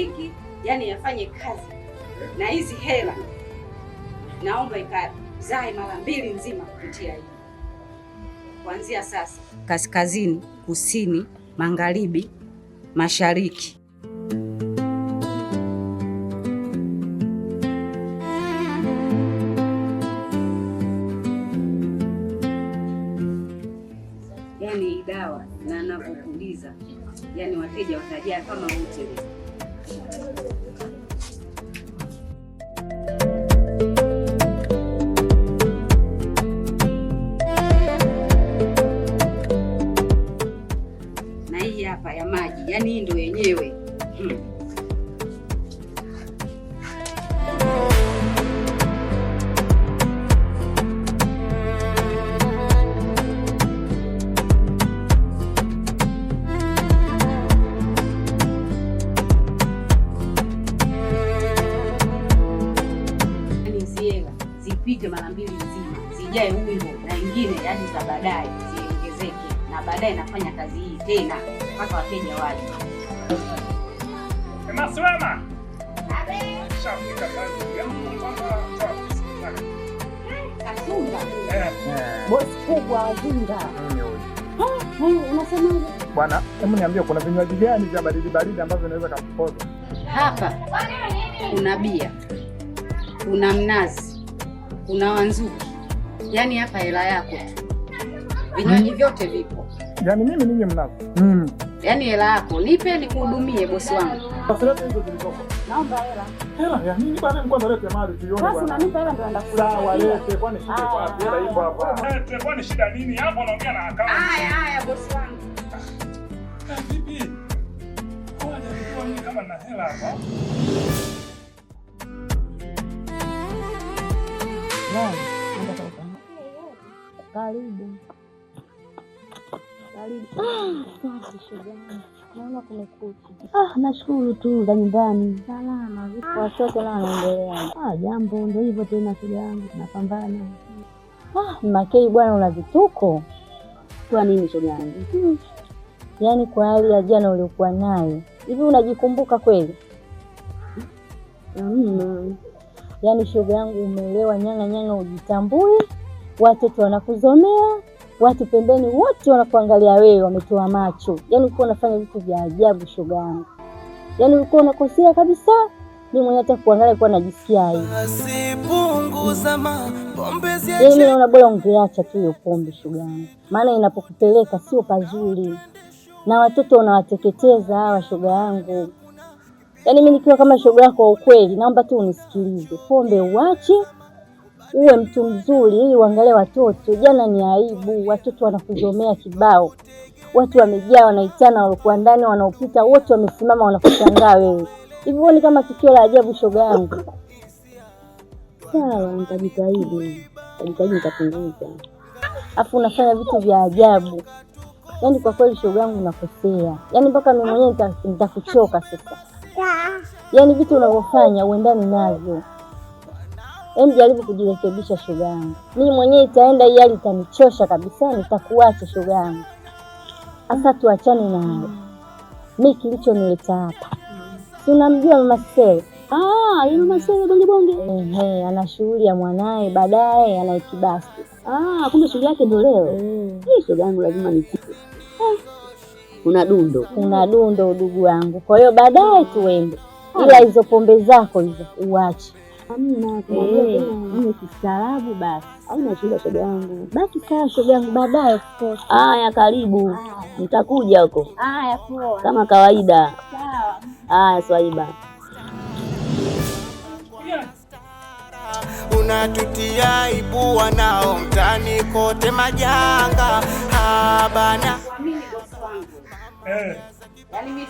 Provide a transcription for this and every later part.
yabariki, yani yafanye kazi, na hizi hela naomba ikazae mara 2 nzima kupitia hii. Kuanzia sasa, kaskazini, kusini, magharibi, mashariki. Yani dawa na navyopuliza, yani wateja watajaa kama hoteli. Na hii hapa ya maji, yani hii ndio yenyewe. Zipige mara 2 nzima, zijae wimbo na ingine yani za baadaye ziongezeke, na baadaye nafanya kazi hii tena mpaka wateja waje. Kama swema. Kasunga. Bosi kubwa Azinga. Unasemaje? Bwana, hebu niambie kuna vinywaji gani vya baridi ambavyo vinaweza kukupoza? Hapa kuna bia, kuna mnazi, kuna wanzuki. Yaani hapa hela yako tu. Vinywaji vyote vipo. Yaani mimi ninyi mnazi. Yaani hela yako nipe nikuhudumie bosi wangu. Sasa leo hizo zilizoko. Naomba hela. Hela ya nini bwana, kwanza lete mali tuione bwana. Sasa unanipa hela ndio naenda kula. Sawa lete, kwani shida wapi? Hela ipo hapa. Lete, kwani shida nini? Hapo unaongea na account. Haya bosi wangu. Vipi? Ngoja nikuone kama na hela hapa. Karibu. Naona kumekucha. Nashukuru tu za nyumbani. Salama. Watoto la wanaendelea. Jambo ndio hivyo tena shida yangu. Napambana. Makei bwana una vituko. Kwa nini shoga yangu? Yaani kwa hali ya jana uliokuwa nayo. Hivi unajikumbuka kweli? Yaani shoga yangu umeelewa nyanga ujitambui. Watoto wanakuzomea, watu pembeni wote wanakuangalia wewe wametoa macho. Yaani ulikuwa unafanya vitu vya ajabu shoga yangu. Yaani ulikuwa unakosea kabisa. Mimi mwenyewe hata kuangalia kwa najisikia hivi. Yaani mimi naona bora ungeacha tu hiyo pombe shoga yangu. Maana inapokupeleka sio pazuri. Na watoto unawateketeza hawa shoga yangu. Yaani mimi nikiwa kama shoga yako wa ukweli, naomba tu unisikilize. Pombe uache. Uwe mtu mzuri ili uangalie watoto. Jana ni aibu, watoto wanakuzomea kibao. Watu wamejaa wanaitana walikuwa ndani wanaopita wote wamesimama wanakushangaa wewe. Hivi uone kama tukio la ajabu shoga yangu. Sawa, nitajitahidi. Nitapunguza. Afu unafanya vitu vya ajabu. Yaani kwa kweli shoga yangu unakosea. Yaani mpaka mimi mwenyewe nitakuchoka sasa. Yaani vitu unavyofanya uendani navyo. Jaribu kujirekebisha shoga yangu. Mimi mwenyewe itaenda hii hali itanichosha kabisa, nitakuacha shoga yangu. Sasa tuachane nayo. Mimi kilichonileta hapa. Si unamjua mama Sele? Yule mama Sele bonge. Ana shughuli ya mwanae baadaye anaikibasi. Kumbe shughuli yake ndio leo. Hii shoga yangu lazima nipite. Kuna dundo udugu wangu. Kwa hiyo baadaye tuende. Ila hizo pombe zako hizo uache. Amina, mimi kistaarabu basi. Haina shida shoga yangu. Basi sawa shoga yangu baadaye. Haya karibu. Nitakuja huko. Haya poa. Kama kawaida. Sawa. Haya Swaiba. Unatutia aibu wanao mtani kote majanga. Bana. Mimi bosi wangu. Yaani mimi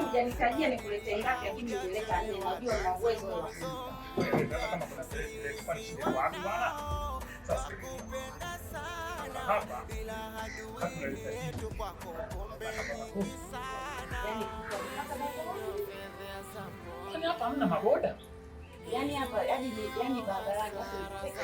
hujanitajia nikulete ngapi lakini nimeleta 4. Najua na uwezo wa kama kuna kwa shida wapi bwana. Sasa hapa hatuna yaani hapa hamna maboda. Yaani hapa yaani barabarani watu wanapeka.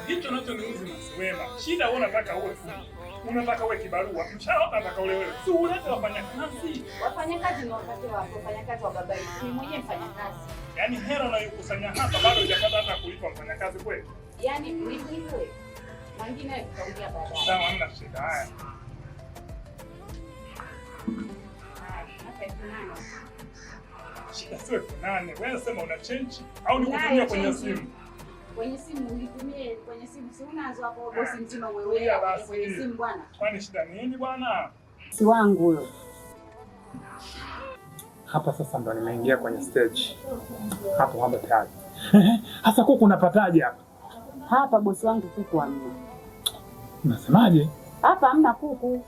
Hicho nacho ni uzi msiwema. Shida wewe unataka uwe fundi. Unataka uwe kibarua. Mshahara unataka ule wewe. Si ulete wafanyakazi. Wafanyakazi ni wakati wako, wafanyakazi wa baba yetu. Ni mwenyewe mfanyakazi. Yaani hela unayokusanya hapa bado hujapata hata kulipa mfanyakazi kweli? Yaani nilipe. Mangine tutaongea baadaye. Sawa, hamna shida. Haya. Shida sio 8. Wewe sema una change au nikutumia kwenye simu? Kwenye simu nitumie kwenye simu. Si unazo hapo bosi mzima wewe kwenye simu bwana. Kwani shida nini bwana? Si wangu huyo. Hapa sasa ndo nimeingia kwenye stage. Hapo tayari. Hasa kuku unapataje hapa? Hapa bosi wangu kuku hamna. Unasemaje? Hapa hamna kuku.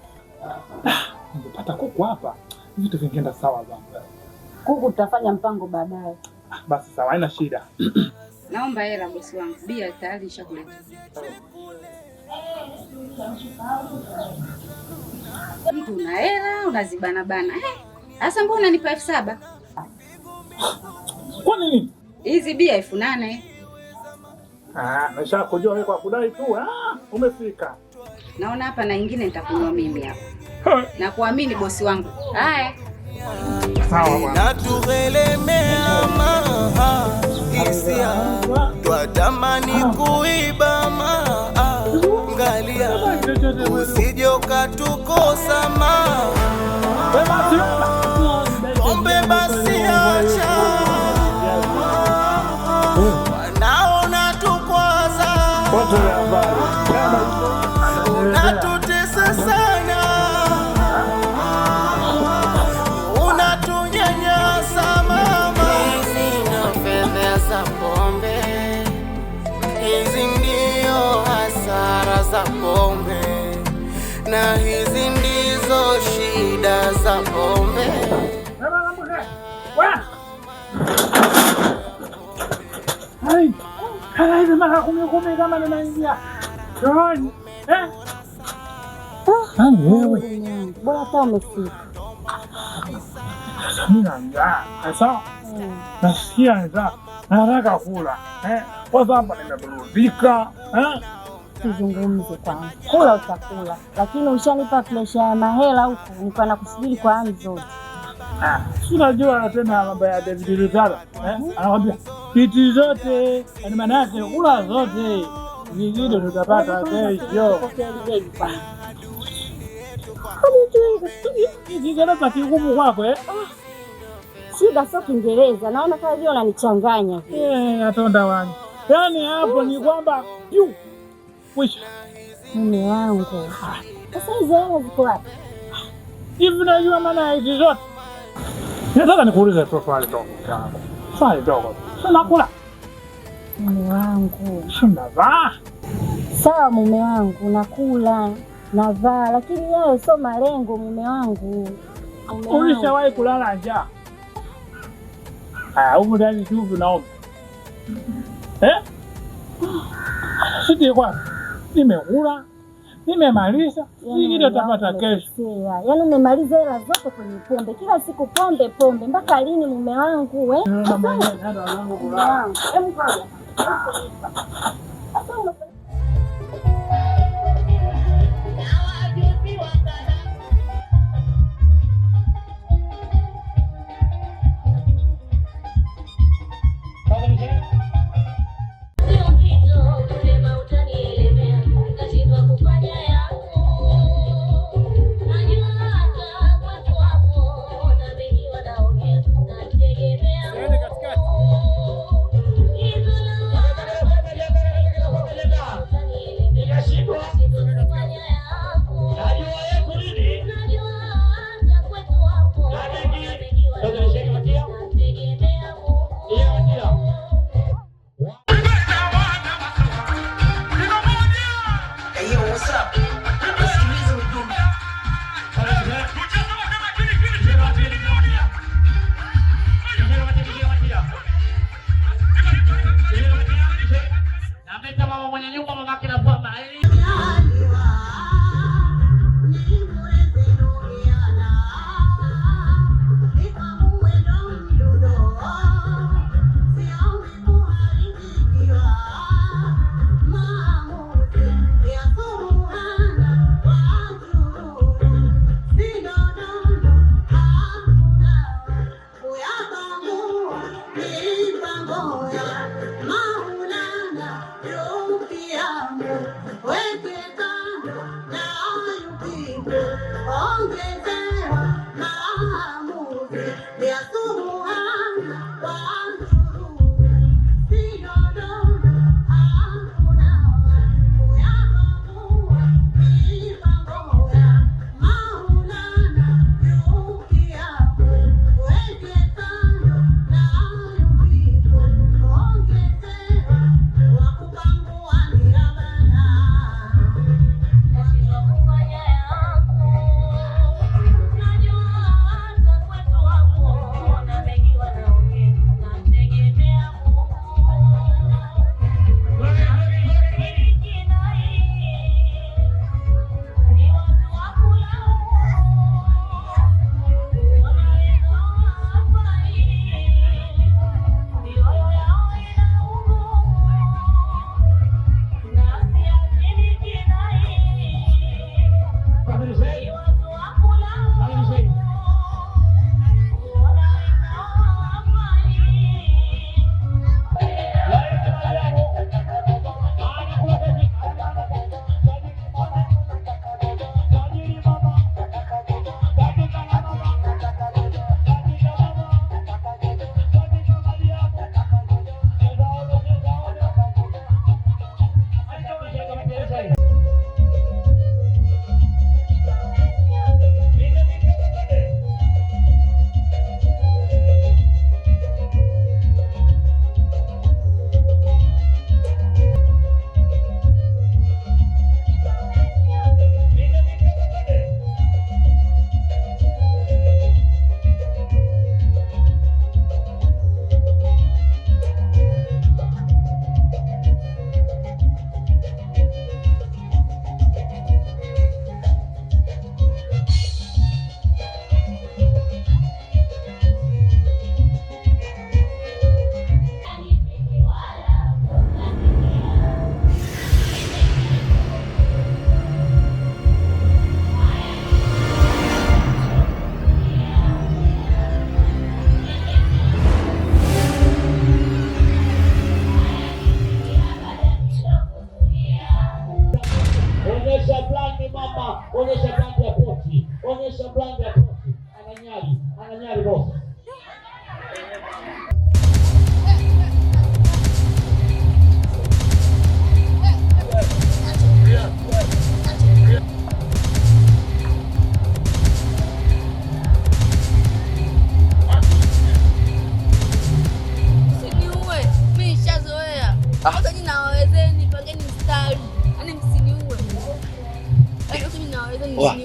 Ungepata kuku hapa. Vitu vingeenda sawa bwana. Kuku tutafanya mpango baadaye. Basi sawa, haina shida. Naomba hela bosi wangu. Bia tayari nishakuleta. Mtu una hela unazibana bana. Sasa mbona unanipa 7,000? Kwa nini? Hizi bia 8,000. Nasha kujua wewe kwa kudai tu. Umefika. Naona hapa na nyingine nitakunywa mimi hapa. Na kuamini bosi wangu. Haya. Sawa bwana. Naturelemea maha hisia twatamani kuiba maha ngalia usije ukatukosa maha pombe basi acha wanaona tukwaza unatutesa sana unatunyanyasa mama. Hizi ndo fedha za pombe, hizi ndio hasara za pombe, na hizi ndizo shida za pombe. Hai, hizi mara 10 kama ninaingia. John, wewe. Bora hata umefika. Mimi njaa. Sasa nasikia njaa. Nataka kula. Kwa sababu nimeburudika. Tuzungumze kwanza. Kula utakula. Lakini ushanipa pressure ya mahela huko. Niko nakusubiri kwa hamu zote. Unajua tena mambo ya David Lutala. Anakwambia kiti zote, yani maana yake kula zote. Nyingine tutapata kesho. Kiingereza kigumu kwako Shida sio Kiingereza, naona kama vile unanichanganya. Atonda wani. Yaani hapo ni kwamba wisha mume wangu. Sasa hizo hela ziko wapi? Hivi unajua maana hizo zote? Nataka nikuulize tu swali dogo. Swali dogo. Sina kula. Mume wangu. Unavaa? Sawa mume wangu, nakula, navaa, lakini wewe sio malengo mume wangu. Ulishawahi kulala njaa? Huko ndani tu unaomba. Sisi kwa nimekula, nimemaliza, nyingine utapata kesho. Yaani umemaliza hela zote kwenye pombe. Kila siku pombe mpaka lini mume wangu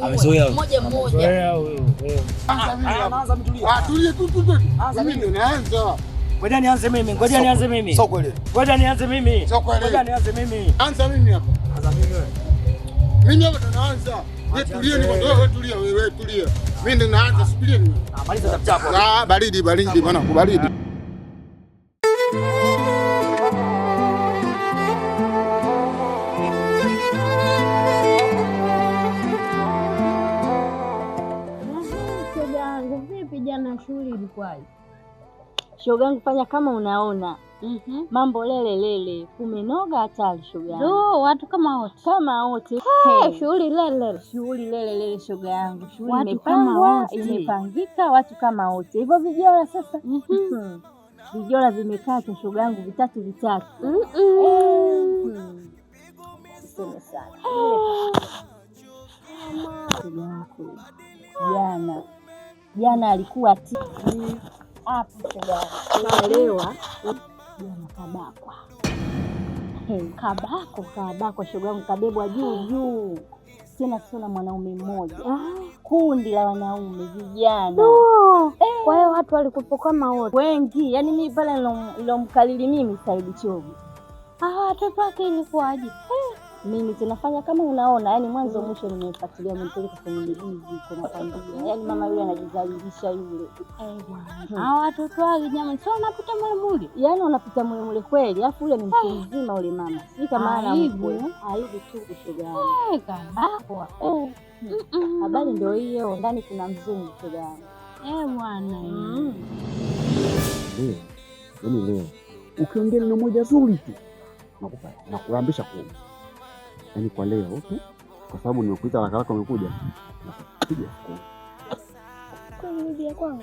Amezoea mmoja mmoja. Tulie tu. Mimi ndio naanza. Ngoja nianze mimi. Sio kweli. Ngoja nianze mimi. Anza mimi hapa. Anza mimi wewe. Mimi hapa ndo naanza. Wewe tulie ni wewe tulia wewe tulia. Mimi ndo naanza subiria ni. Maliza tapchapo. Baridi bwana kubaridi. Jana shughuli ilikuwaje? Shoga yangu fanya kama unaona. Mambo lele kumenoga hatari shoga yangu. Ndio watu kama wote. Shughuli lele shoga yangu. Shughuli imepangika watu kama wote. Hivyo vijora sasa. Vijora vimekata shoga yangu vitatu. Sema sana. Jana alikuwa hapo shoga. Naelewa. Jana kabakwa shoga yangu, kabebwa juu. Tena sio na mwanaume mmoja. Kundi la wanaume vijana. Kwa hiyo watu walikuwa kama wote. Wengi. Yaani mimi pale nilomkalili mimi Saidi Chogo. Watoto wake ilikuwaje? Mimi tunafanya kama unaona, yani mwanzo mwisho nimefuatilia mpeleka kwenye mizizi kuna kwambia. Yani mama yule anajizalilisha yule. Hao watoto wake jamani, sio unapita mule. Yani unapita mule kweli, alafu yule ni mtu mzima yule mama. Si kama ana mkwe. Aibu tu shoga yangu. Hapo. Habari ndio hiyo, ndani kuna mzungu shoga yangu. Bwana. Leo Ukiongea neno moja zuri tu nakulambisha kumi. Yaani kwa leo tu kwa sababu nimekuita haraka umekuja. Nakupiga kumi. Kwa kwangu.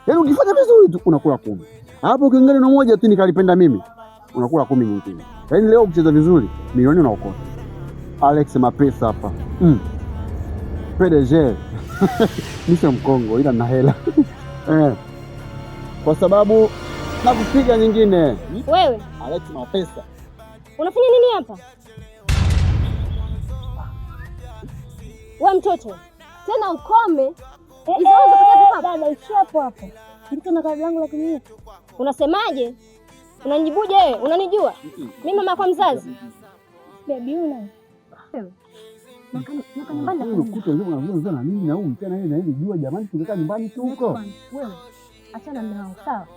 Yaani ukifanya vizuri tu unakula 10. Hapo ukiongea neno moja tu nikalipenda mimi unakula 10 nyingine. Yaani leo ukicheza vizuri milioni unaokota. Alex Mapesa hapa. PDG. Nisha mkongo ila na hela. Kwa sababu nakupiga nyingine. Wewe Alex Mapesa. Unafanya nini hapa? Wewe mtoto. Tena ukome. Dada ishi hapo hapo. Niko na kadi yangu la kinyuki. Unasemaje? Unanijibuje wewe? Unanijua? Mimi mama kwa mzazi. Baby una. Naka nyumbani na nini na huyu mchana yeye na yeye jua jamani tungekaa nyumbani tu huko. Wewe achana na hao sawa?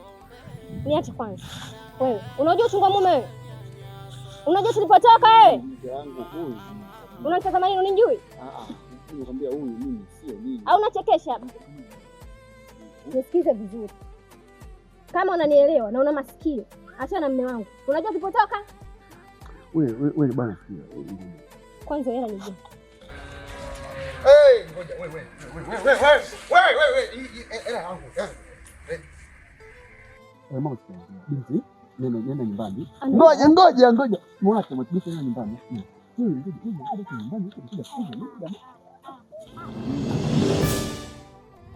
Niache kwanza. Wewe unajua chunga mume wewe? Unajua tulipotoka wewe? Unatazama nini unijui? Nikwambia huyu mimi sio nini. Au unachekesha hapa? Nisikize vizuri. Kama unanielewa na una masikio, achana na mume wangu. Unajua tulipotoka? Wewe bwana sikia. Kwanza hela nije. Ngoja wewe. Hela yangu. Mama binti, nenda nyumbani. Ngoja. Mbona kama binti nenda nyumbani?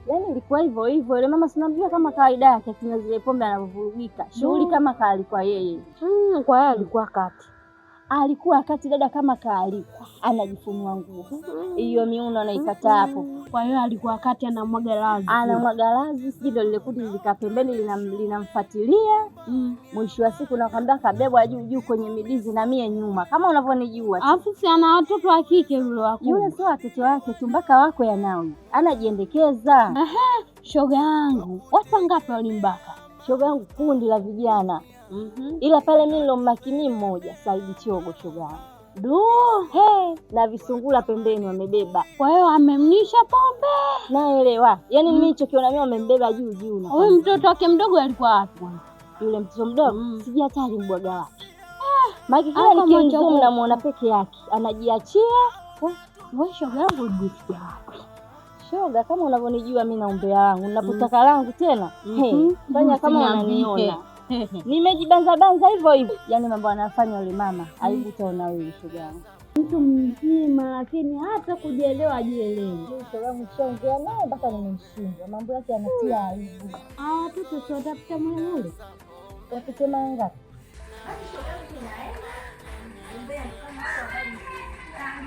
Yaani ilikuwa hivyo yule mama sinamjua kama kawaida yake kinywa zile pombe anavurugika. Shughuli kama kaalikuwa yeye. Kwa hiyo alikuwa kati dada kama kaalikwa anajifunua nguo. Hiyo miuno anaikata hapo. Kwa hiyo alikuwa kati anamwaga lazi. Siji ndio lile kundi lilikaa pembeni linamfuatilia. Mwisho wa siku nakwambia kabebwa juu kwenye midizi na mie nyuma kama unavyonijua. Alafu si ana watoto wa kike yule wako. Yule sio watoto wake tu mpaka wako yanao. Anajiendekeza. Shoga yangu. Watu wangapi walimbaka? Shoga yangu kundi la vijana. Ila pale mimi nilombaki mmoja Saidi Chogo shoga yangu. Na visungula pembeni wamebeba. Kwa hiyo amemnisha pombe. Naelewa. Yaani mimi nilichokiona mimi wamembeba juu na. Huyu mtoto wake mdogo alikuwa wapi? Yule mtoto mdogo sijui hata alimbwaga wapi. Maki kila nikimzoom namuona peke yake. Anajiachia. Wewe shoga yangu ujifikia wapi? Shoga kama unavyonijua mimi na umbea wangu. Ninapotaka langu tena. Fanya kama unaniona. Nimejibanza hivyo. Yaani mambo anafanya yule mama, aibu utaona wewe shoga yangu. Mtu mzima lakini hata kujielewa ajielewe. Shoga yangu shaongea naye mpaka nimemshinda. Mambo yake yanatia aibu. Watoto sio tafuta mwenyewe. Wakusema ngapi? Shoga yangu inaenda. Umbea kama sababu kama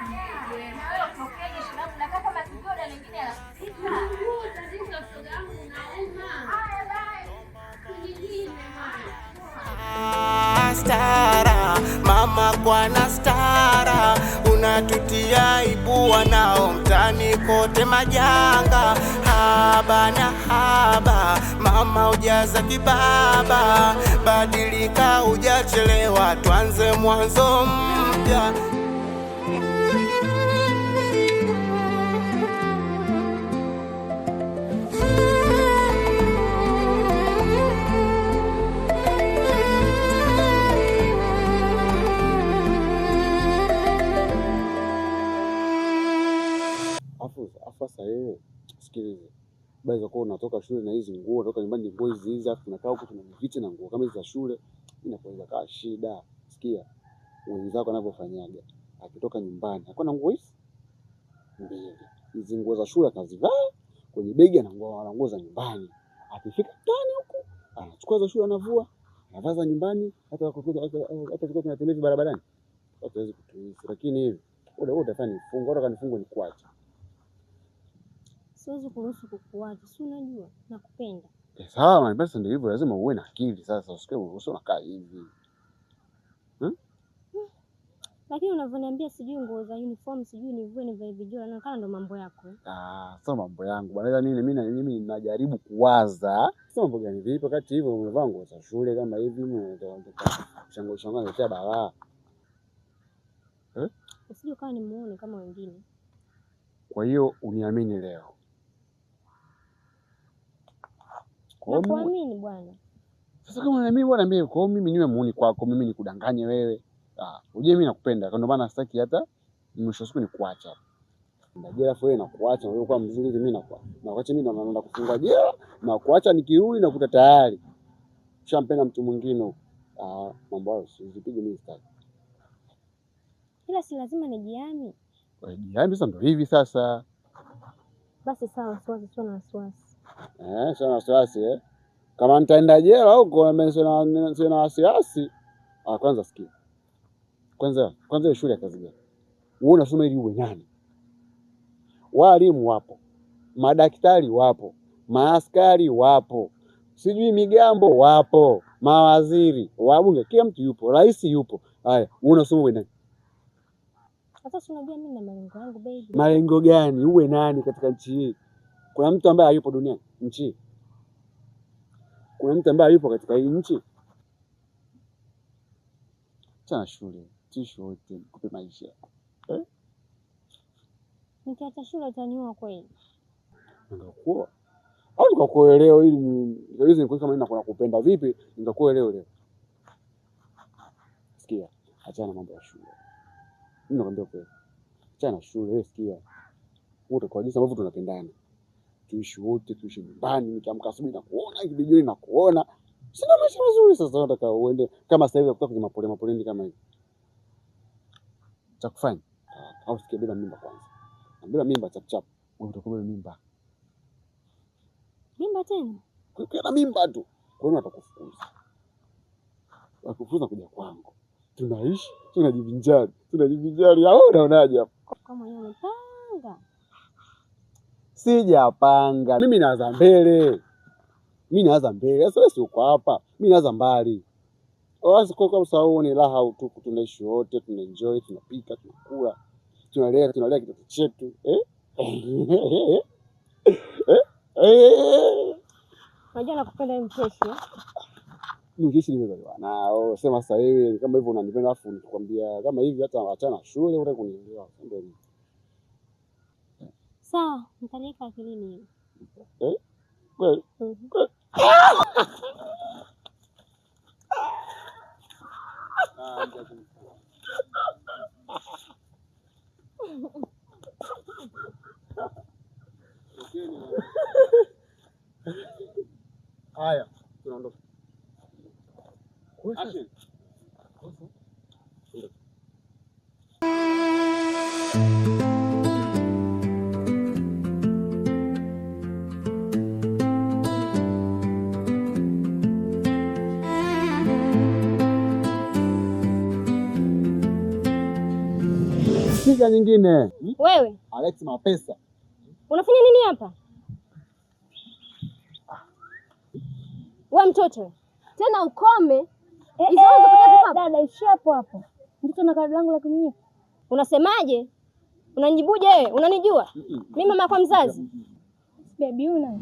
ni wewe utokeje shulabu na kama matigoda mengine yanapita. Tatizo shoga yangu unaenda. Stara, mama kwana stara, unatutia aibu wanao mtani kote majanga. Haba na haba, mama ujaza kibaba, badilika ujachelewa, tuanze mwanzo mpya. Sasa yeye sikiliza. Basi kwa unatoka shule na hizi nguo, unatoka nyumbani nguo hizi afu tunakaa huko tunamviti na nguo kama hizo za shule, inakuwa kaa shida. Sikia. Wenzako wanavyofanyaga. Akitoka nyumbani, hakuna nguo hizi mbili. Hizi nguo za shule atazivaa, kwenye begi ana nguo za nyumbani. Akifika ndani huko, anachukua za shule anavua, anavaa za nyumbani, hata tukiwa tunatembea barabarani. Hatuwezi kutuishi. Lakini hivi, wewe utafanya nifungo, au kanifungo ni kuacha. Siwezi kuruhusu kukuacha. Si unajua nakupenda. Sawa, basi ndio hivyo, lazima uwe na akili sasa, usikie unakaa hivi. Lakini unavyoniambia sijui nguo za uniform, sijui nivue nivae vijora, na kana ndo mambo yako. Sio mambo yangu. Bwana mimi najaribu kuwaza. Sio mambo gani vipi wakati hivyo umevaa nguo za shule kama hivi, shango naletea balaa. Usije kama nimuone kama wengine. Kwa hiyo uniamini leo. Nakuamini bwana. Sasa kama mimi bwana mimi kwa mimi niwe muuni kwako, mimi nikudanganye wewe. Uje mimi nakupenda. Ndio maana sitaki hata mwisho siku nikuacha. Ndio jela wewe nakuacha wewe kwa mzuri mimi na kuacha mimi naenda kufungwa jela na kuacha nikirudi na kuta tayari. Shampenda mtu mwingine. Mambo hayo usipige mimi sitaki. Ila si lazima nijiami. Jiami sasa ndio hivi sasa. Basi sawa, wasiwasi sio na wasiwasi. Sio na wasiwasi Kama nitaenda jela huko sio na wasiwasi. Kwanza sikia. Kwanza shule ya kazi gani? Wewe unasoma ili uwe nani? Walimu wapo. Madaktari wapo. Maaskari wapo. Sijui migambo wapo. Mawaziri, wabunge, kila mtu yupo, rais yupo. Haya, wewe unasoma uwe nani? Sasa unajua mimi na malengo yangu baby. Malengo gani? Uwe nani katika nchi hii? Kuna mtu ambaye hayupo duniani nchi? Kuna mtu ambaye hayupo katika hii nchi? Acha shule, tisho wote kupe maisha. Nikiacha shule utaniua kweli? Ningekuwa. Au nikakuelewa ili niweze nikuwe kama ninakuwa nakupenda vipi, nikakuelewa leo. Sikia, achana mambo ya shule. Mimi nakwambia kweli. Achana shule, wewe sikia. Wote kwa jinsi ambavyo tunapendana. Tuishi wote, tuishi nyumbani, nikiamka asubuhi na kuona, ikirudi jioni na kuona. Sina maisha mazuri sasa nataka uende kama sasa hivi kutoka kwenye mapolini kama hivi. Cha kufanya. Au sikia bila mimba kwanza. Bila mimba chap. Wewe utakuwa mimba. Mimba tena? Kuna mimba tu. Kwa nini atakufukuza? Wakufukuza kuja kwangu. Tunaishi, tunajivinjari. Au unaonaje hapo? Kama wewe umepanga. Sijapanga. Mimi naanza mbele. Sasa wewe si uko hapa. Mimi naanza mbali. Wazi kwa sababu ni raha tu, tunaishi wote, tunaenjoy, tunapika, tunakula. Tunalea kitoto chetu. Unajua nakupenda mcheshi. Mcheshi nimezaliwa nao. Sema sasa wewe kama hivyo unanipenda afu nikwambia kama hivi hata achana shule unataka kunielewa. Ndio hivi. Sawa, nitaliweka akilini. Kweli. Haya, tunaondoka. Piga nyingine. Wewe Alex Mapesa. Unafanya nini hapa? Wewe mtoto. Tena ukome. Dada ishia hapo. Ndito na kadi langu la kunini. Unasemaje? Unanijibuje wewe? Unanijua? Mimi mama kwa mzazi. Baby una.